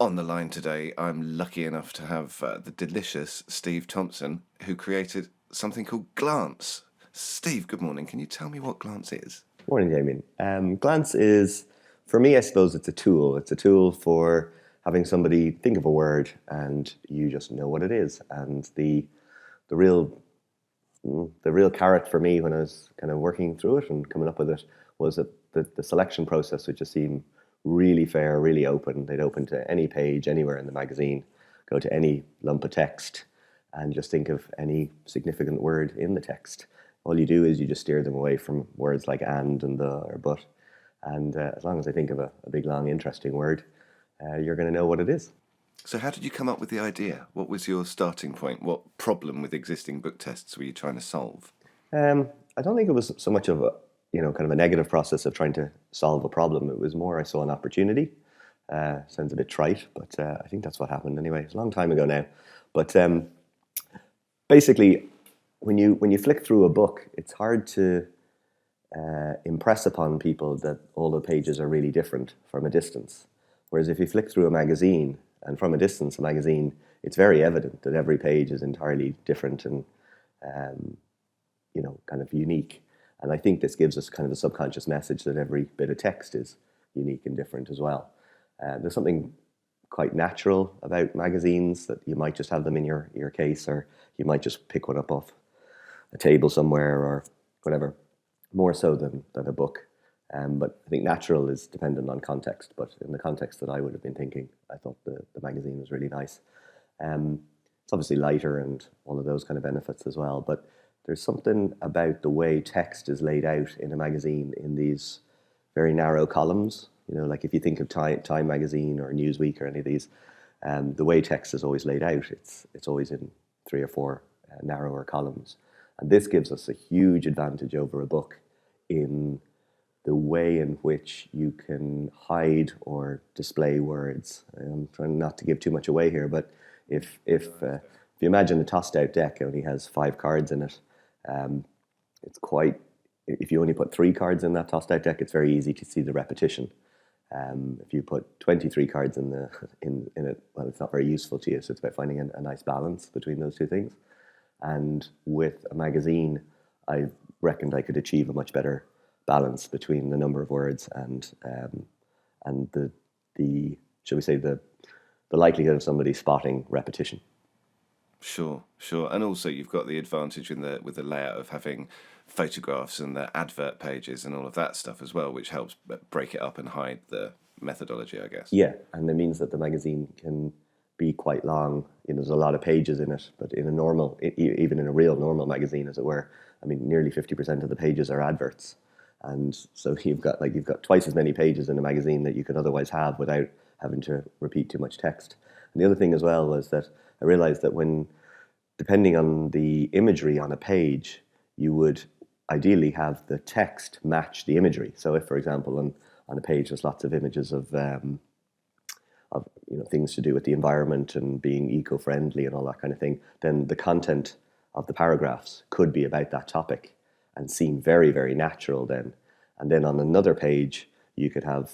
On the line today, I'm lucky enough to have the delicious Steve Thompson, who created something called Glance. Steve, good morning. Can you tell me what Glance is? Morning, Damien. Glance is, for me, I suppose it's a tool. It's a tool for having somebody think of a word and you just know what it is. And the real the real carrot for me when I was kind of working through it and coming up with it was that the selection process, which just seemed really fair, really open. They'd open to any page anywhere in the magazine, go to any lump of text, and just think of any significant word in the text. All you do is you just steer them away from words like and the or but. And as long as I think of a big, long, interesting word, you're going to know what it is. So, how did you come up with the idea? What was your starting point? What problem with existing book tests were you trying to solve? I don't think it was so much of a kind of a negative process of trying to solve a problem. It was more I saw an opportunity. Sounds a bit trite, but I think that's what happened anyway. It's a long time ago now. But basically, when you flick through a book, it's hard to impress upon people that all the pages are really different from a distance. Whereas if you flick through a magazine and from a distance, a magazine, it's very evident that every page is entirely different and um, kind of unique. And I think this gives us kind of a subconscious message that every bit of text is unique and different as well. There's something quite natural about magazines that you might just have them in your case, or you might just pick one up off a table somewhere or whatever, more so than a book. But I think natural is dependent on context. But in the context that I would have been thinking, I thought the magazine was really nice. It's obviously lighter and all of those kind of benefits as well. But there's something about the way text is laid out in a magazine in these very narrow columns. Like if you think of Time magazine or Newsweek or any of these, the way text is always laid out, it's always in three or four narrower columns. And this gives us a huge advantage over a book in the way in which you can hide or display words. I'm trying not to give too much away here, but if you imagine a tossed out deck only has 5 cards in it, um, it's quite. If you only put 3 cards in that tossed out deck, it's very easy to see the repetition. If you put 23 cards in it, well, it's not very useful to you. So it's about finding a nice balance between those two things. And with a magazine, I reckoned I could achieve a much better balance between the number of words and the shall we say the likelihood of somebody spotting repetition. Sure, sure. And also, you've got the advantage in the with the layout of having photographs and the advert pages and all of that stuff as well, which helps break it up and hide the methodology, I guess. Yeah, and it means that the magazine can be quite long. There's a lot of pages in it, but in a normal, even in a real normal magazine, as it were, I mean, nearly 50% of the pages are adverts, and so you've got twice as many pages in a magazine that you could otherwise have without having to repeat too much text. And the other thing as well was that I realized that depending on the imagery on a page, you would ideally have the text match the imagery. So if, for example, on a page there's lots of images of things to do with the environment and being eco-friendly and all that kind of thing, then the content of the paragraphs could be about that topic and seem very, very natural then. And then on another page, you could have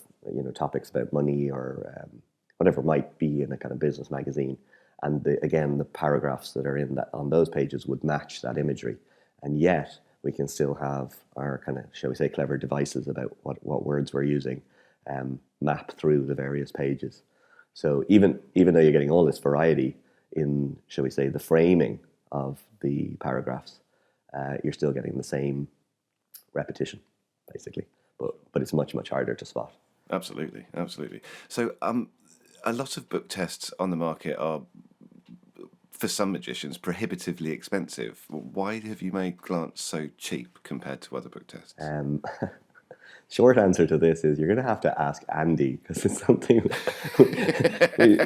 topics about money or whatever it might be in a kind of business magazine. And again, the paragraphs that are in that on those pages would match that imagery. And yet we can still have our kind of, shall we say, clever devices about what words we're using map through the various pages. So even though you're getting all this variety in, shall we say, the framing of the paragraphs, you're still getting the same repetition, basically. But it's much, much harder to spot. Absolutely, absolutely. So, a lot of book tests on the market are, for some magicians, prohibitively expensive. Why have you made Glance so cheap compared to other book tests? Um, Short answer to this is you're going to have to ask Andy because it's something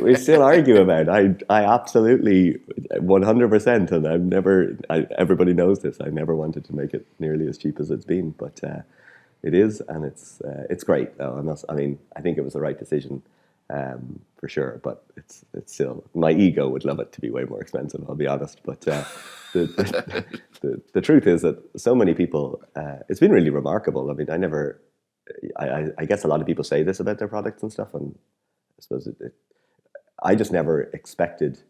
we still argue about. I absolutely 100%, and everybody knows this. I never wanted to make it nearly as cheap as it's been, but it is, and it's great. Though I think it was the right decision for sure. But it's still, my ego would love it to be way more expensive. I'll be honest, but the truth is that so many people. It's been really remarkable. I mean, I guess a lot of people say this about their products and stuff, and I suppose I just never expected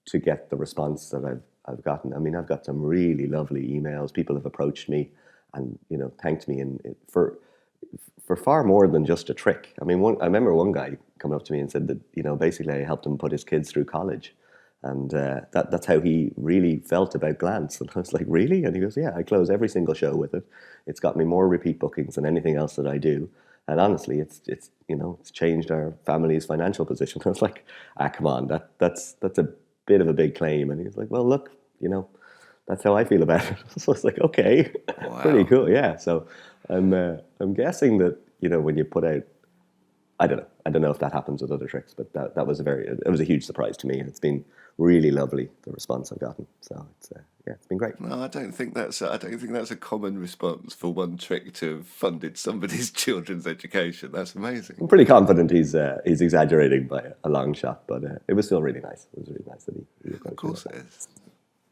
to get the response that I've gotten. I mean, I've got some really lovely emails. People have approached me and thanked me for far more than just a trick. I mean, I remember one guy coming up to me and said that basically I helped him put his kids through college, and that's how he really felt about Glance. And I was like, really? And he goes, yeah, I close every single show with it. It's got me more repeat bookings than anything else that I do. And honestly, it's changed our family's financial position. I was like, come on, that's a bit of a big claim. And he was like, well, look, that's how I feel about it. So it's like, okay, pretty Wow. cool, yeah. So I'm guessing that when you put out, I don't know if that happens with other tricks, but that was it was a huge surprise to me, and it's been really lovely, the response I've gotten. So it's yeah, it's been great. No, I don't think that's a common response for one trick to have funded somebody's children's education. That's amazing. I'm pretty confident he's exaggerating by a long shot, but it was still really nice. It was really nice that he Of approached me like course it that. is.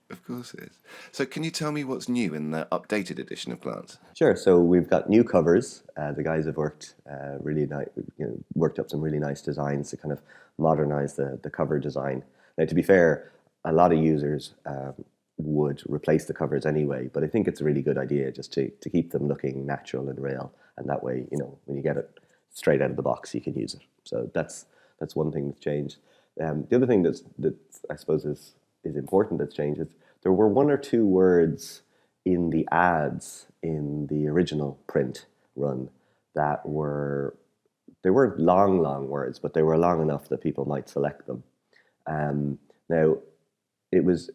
Of course it is. So, can you tell me what's new in the updated edition of Glance? Sure. So we've got new covers. The guys have worked really nice, worked up some really nice designs to kind of modernize the cover design. Now, to be fair, a lot of users would replace the covers anyway, but I think it's a really good idea just to keep them looking natural and real, and that way, when you get it straight out of the box, you can use it. So that's one thing that's changed. The other thing that I suppose is important that's changed is there were one or two words in the ads in the original print run that they weren't long words, but they were long enough that people might select them. Now, it was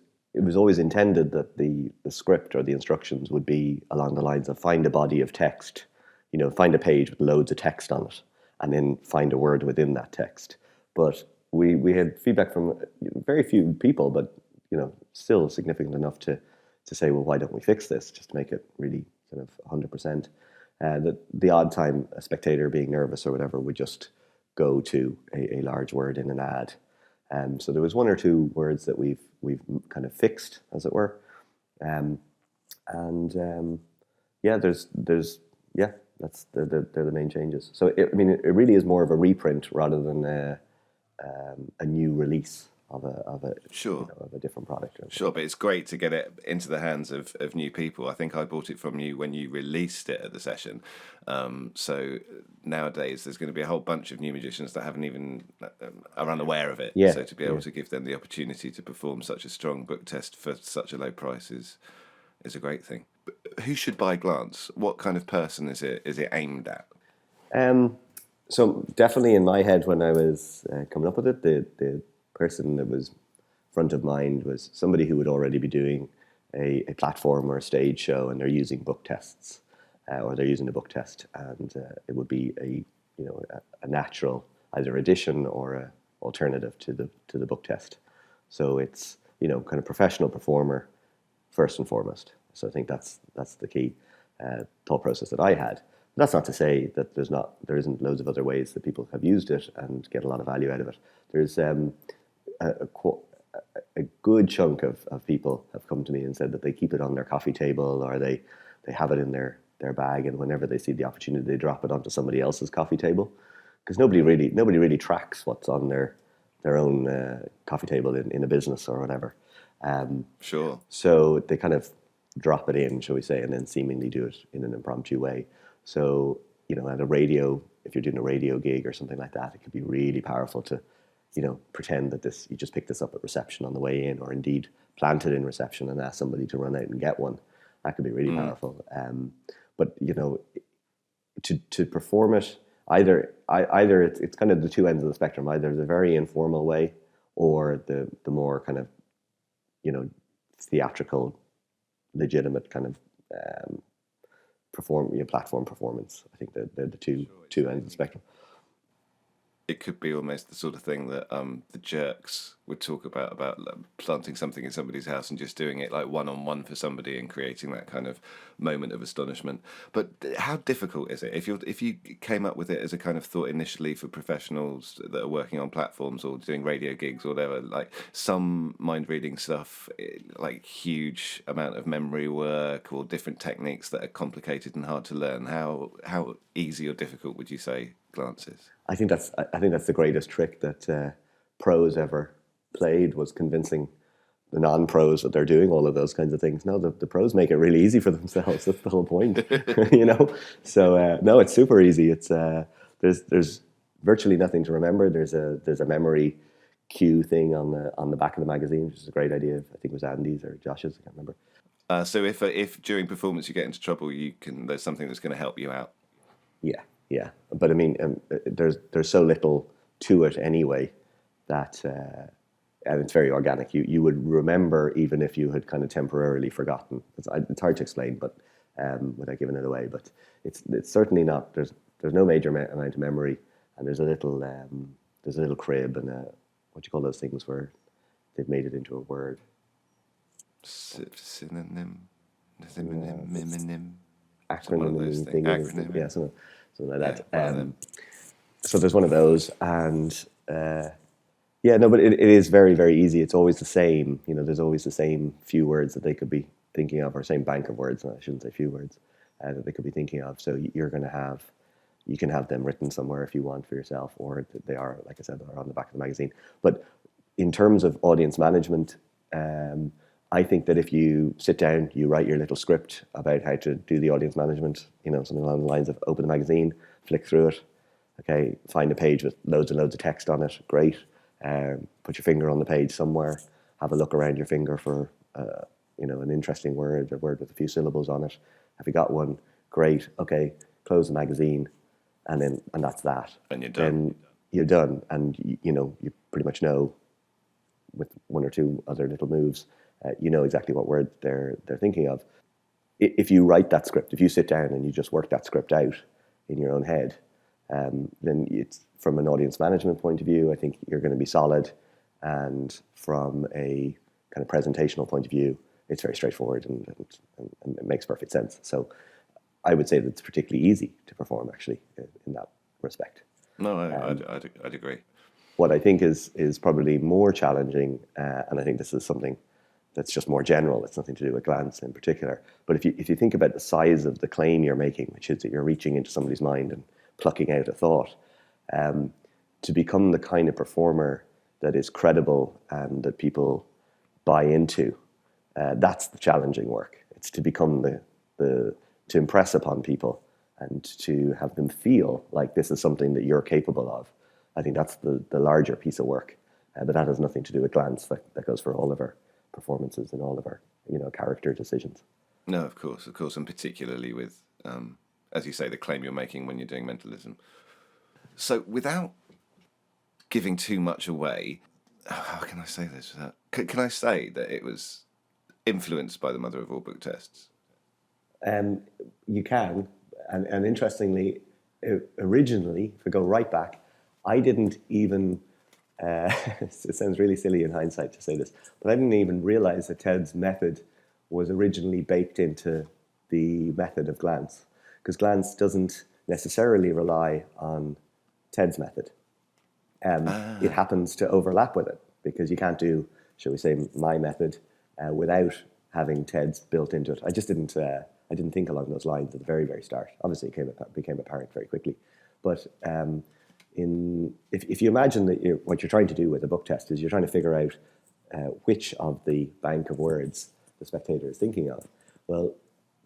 always intended that the script or the instructions would be along the lines of find a body of text, find a page with loads of text on it, and then find a word within that text. But we had feedback from very few people, but still significant enough to say, well, why don't we fix this just to make it really kind of 100%? That the odd time a spectator being nervous or whatever would just go to a large word in an ad. So there was one or two words that we've kind of fixed, as it were, yeah, that's they're the main changes. So I mean, it really is more of a reprint rather than a new release of a Sure. of a different product. Sure, but it's great to get it into the hands of new people. I think I bought it from you when you released it at the session. So nowadays there's going to be a whole bunch of new magicians that haven't even are unaware of it. Yeah, So to be able to give them the opportunity to perform such a strong book test for such a low price is a great thing. But who should buy Glance? What kind of person is it aimed at? So definitely in my head when I was coming up with it, the person that was front of mind was somebody who would already be doing a platform or a stage show, and they're using book tests, or they're using a book test, and it would be a natural either addition or a alternative to the book test. So it's kind of professional performer first and foremost. So I think that's the key thought process that I had. But that's not to say that there isn't loads of other ways that people have used it and get a lot of value out of it. There's a good chunk of people have come to me and said that they keep it on their coffee table, or they have it in their bag, and whenever they see the opportunity, they drop it onto somebody else's coffee table, because nobody really tracks what's on their own coffee table in a business or whatever. Sure. So they kind of drop it in, shall we say, and then seemingly do it in an impromptu way. So at a radio, if you're doing a radio gig or something like that, it could be really powerful to pretend that you just picked this up at reception on the way in, or indeed plant it in reception and ask somebody to run out and get one. That could be really powerful. But to perform it, either it's kind of the two ends of the spectrum. Either the very informal way, or the more kind of theatrical, legitimate kind of platform performance. I think they're the two ends of the spectrum. It could be almost the sort of thing that the jerks would talk about planting something in somebody's house and just doing it like one-on-one for somebody and creating that kind of moment of astonishment. But how difficult is it if you came up with it as a kind of thought initially for professionals that are working on platforms or doing radio gigs or whatever, like some mind reading stuff, like huge amount of memory work or different techniques that are complicated and hard to learn, how easy or difficult would you say Glance is? I think that's the greatest trick that pros ever played was convincing the non-pros that they're doing all of those kinds of things. No, the pros make it really easy for themselves. That's the whole point, you know. So no, it's super easy. It's there's virtually nothing to remember. There's a memory cue thing on the back of the magazine, which is a great idea. I think it was Andy's or Josh's. I can't remember. So if during performance you get into trouble, there's something that's going to help you out. Yeah, yeah. But I mean, there's so little to it anyway that, and it's very organic. You would remember even if you had kind of temporarily forgotten. It's hard to explain, but without giving it away. But it's certainly not. There's no major amount of memory, and there's a little crib and what do you call those things where they've made it into a word. Synonym. Acronym. Yeah, something like that. Yeah, so there's one of those, and yeah, no, but it is very, very easy. It's always the same. You know, there's always the same few words that they could be thinking of, or same bank of words. No, I shouldn't say few words that they could be thinking of. So you can have them written somewhere if you want for yourself, or they are, like I said, they're on the back of the magazine. But in terms of audience management, I think that if you sit down, you write your little script about how to do the audience management, you know, something along the lines of open the magazine, flick through it, okay, find a page with loads and loads of text on it, great. Put your finger on the page somewhere, have a look around your finger for, you know, an interesting word, a word with a few syllables on it. Have you got one? Great, okay, close the magazine, and that's that. And you're done. Then you're done, and you know, you pretty much know with one or two other little moves, you know exactly what word they're thinking of. If you write that script, if you sit down and you just work that script out in your own head, then it's, from an audience management point of view, I think you're going to be solid, and from a kind of presentational point of view, it's very straightforward and it makes perfect sense. So I would say that it's particularly easy to perform, actually, in that respect. No, I'd agree. What I think is probably more challenging, and I think this is something that's just more general, it's nothing to do with glance in particular, but if you think about the size of the claim you're making, which is that you're reaching into somebody's mind and plucking out a thought, to become the kind of performer that is credible and that people buy into, that's the challenging work. It's to become to impress upon people and to have them feel like this is something that you're capable of. I think that's the larger piece of work, but that has nothing to do with glance. That goes for all of our performances and all of our, you know, character decisions. No, of course, and particularly with, as you say, the claim you're making when you're doing mentalism. So, without giving too much away, how can I say this? Can I say that it was influenced by the mother of all book tests? You can, and interestingly, originally, if we go right back, I didn't even, it sounds really silly in hindsight to say this, but I didn't even realize that Ted's method was originally baked into the method of glance, because glance doesn't necessarily rely on Ted's method. It happens to overlap with it, because you can't do, shall we say, my method without having Ted's built into it. I just didn't think along those lines at the very, very start. Obviously, it became apparent very quickly. But if you imagine that what you're trying to do with a book test is you're trying to figure out which of the bank of words the spectator is thinking of, well,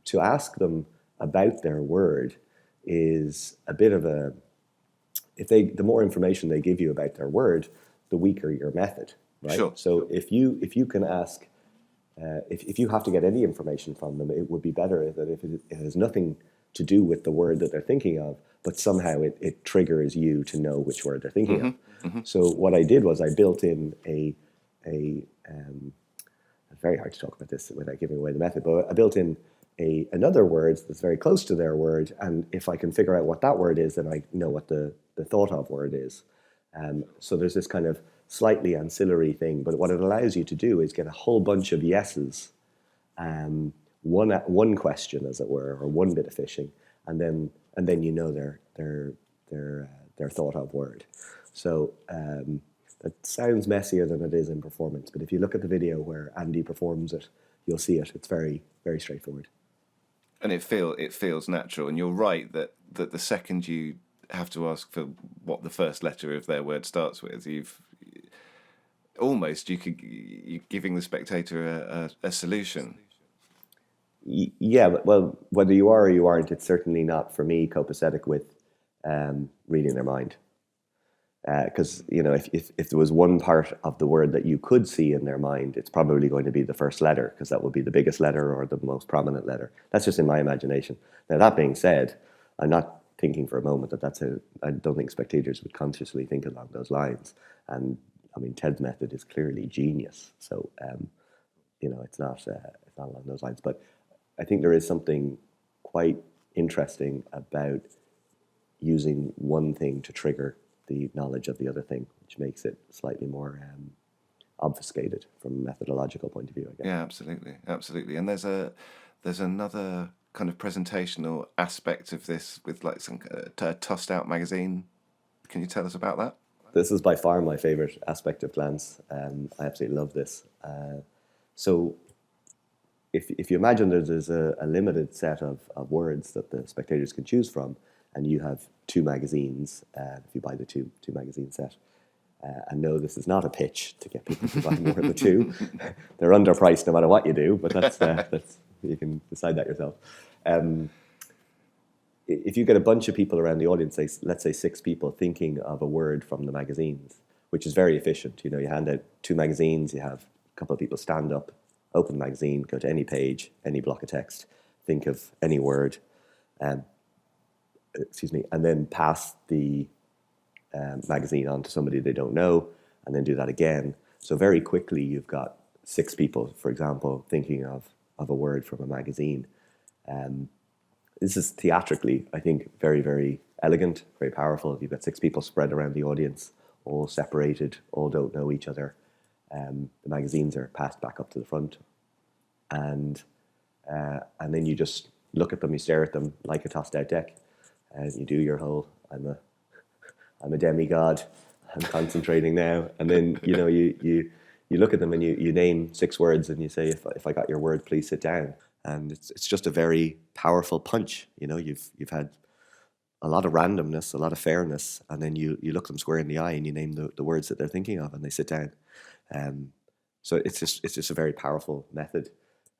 to ask them about their word is a bit of a, the more information they give you about their word, the weaker your method, right? Sure. So if you can ask, if you have to get any information from them, it would be better that if it has nothing to do with the word that they're thinking of, but somehow it triggers you to know which word they're thinking of. Mm-hmm. So what I did was I built in it's very hard to talk about this without giving away the method, but I built in another word that's very close to their word, and if I can figure out what that word is, then I know what the thought of word is. So there's this kind of slightly ancillary thing, but what it allows you to do is get a whole bunch of yeses, one question, as it were, or one bit of fishing, and then you know their thought of word. So that sounds messier than it is in performance, but if you look at the video where Andy performs it, you'll see it. It's very, very straightforward. And it feels natural. And you're right that the second you have to ask for what the first letter of their word starts with, almost you're giving the spectator a solution. Yeah, well, whether you are or you aren't, it's certainly not for me copacetic with reading their mind. Because if there was one part of the word that you could see in their mind, it's probably going to be the first letter, because that would be the biggest letter or the most prominent letter. That's just in my imagination. Now, that being said, I'm not thinking for a moment that I don't think spectators would consciously think along those lines. And I mean, Ted's method is clearly genius. So it's not along those lines. But I think there is something quite interesting about using one thing to trigger the knowledge of the other thing, which makes it slightly more obfuscated from a methodological point of view, I guess. Yeah, absolutely, absolutely. And there's another kind of presentational aspect of this with like some tossed out magazine. Can you tell us about that? This is by far my favorite aspect of Glance. I absolutely love this. So if you imagine there's a limited set of words that the spectators can choose from, and you have two magazines, if you buy the two magazine set, and no, this is not a pitch to get people to buy more than the two. They're underpriced no matter what you do, but that's you can decide that yourself. If you get a bunch of people around the audience, let's say 6 people, thinking of a word from the magazines, which is very efficient. You hand out 2 magazines, you have a couple of people stand up, open the magazine, go to any page, any block of text, think of any word, and then pass the magazine on to somebody they don't know, and then do that again. So very quickly you've got 6 people, for example, thinking of a word from a magazine. This is theatrically, I think, very, very elegant, very powerful. You've got 6 people spread around the audience, all separated, all don't know each other. The magazines are passed back up to the front, and then you just look at them, you stare at them like a tossed out deck, and you do your whole I'm a demigod, I'm concentrating now, and then you look at them and you name 6 words and you say, if I got your word, please sit down. And it's just a very powerful punch. You've had a lot of randomness, a lot of fairness, and then you look them square in the eye and you name the words that they're thinking of, and they sit down. So it's just a very powerful method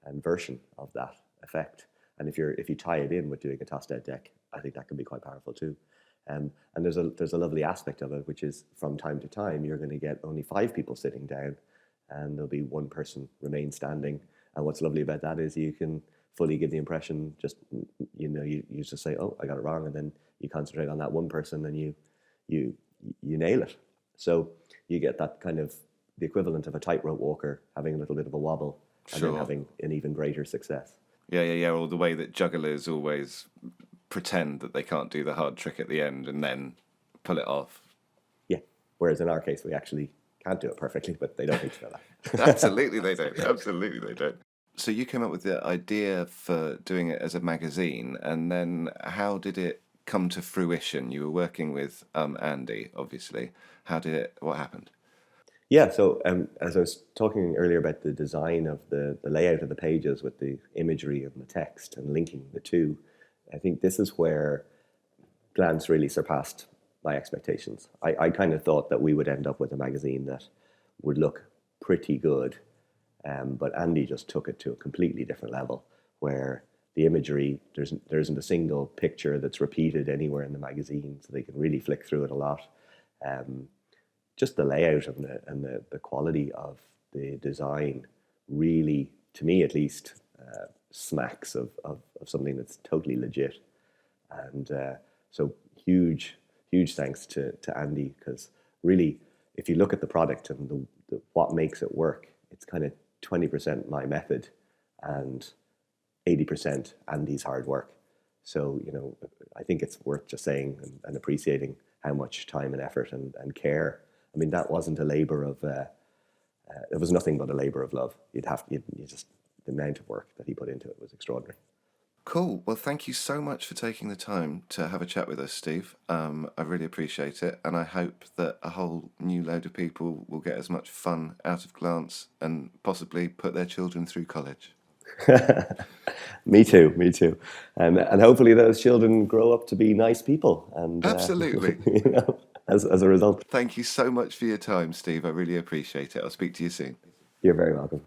and version of that effect. And if you tie it in with doing a tossed out deck, I think that can be quite powerful too. And there's a lovely aspect of it, which is from time to time you're going to get only 5 people sitting down, and there'll be 1 person remain standing. And what's lovely about that is you can fully give the impression, just you just say, oh, I got it wrong, and then you concentrate on that 1 person and you nail it. So you get that kind of the equivalent of a tightrope walker having a little bit of a wobble, and Sure. then having an even greater success. Yeah. Or the way that jugglers always pretend that they can't do the hard trick at the end and then pull it off. Yeah. Whereas in our case, we actually can't do it perfectly, but they don't need to know that. Absolutely they don't. Absolutely they don't. So you came up with the idea for doing it as a magazine, and then how did it come to fruition? You were working with Andy, obviously. What happened? Yeah, so as I was talking earlier about the design of the layout of the pages with the imagery and the text and linking the two, I think this is where Glance really surpassed my expectations. I kind of thought that we would end up with a magazine that would look pretty good, but Andy just took it to a completely different level, where the imagery, there isn't a single picture that's repeated anywhere in the magazine, so they can really flick through it a lot. Just the layout and the quality of the design really, to me at least, smacks of something that's totally legit. And so huge thanks to Andy, because really, if you look at the product and what makes it work, it's kind of 20% my method and 80% Andy's hard work. So, I think it's worth just saying and appreciating how much time and effort and care. I mean, that wasn't a labor of, it was nothing but a labor of love. The amount of work that he put into it was extraordinary. Cool. Well, thank you so much for taking the time to have a chat with us, Steve. I really appreciate it, and I hope that a whole new load of people will get as much fun out of Glance and possibly put their children through college. Me too. And hopefully those children grow up to be nice people. And Absolutely. as a result. Thank you so much for your time, Steve. I really appreciate it. I'll speak to you soon. You're very welcome.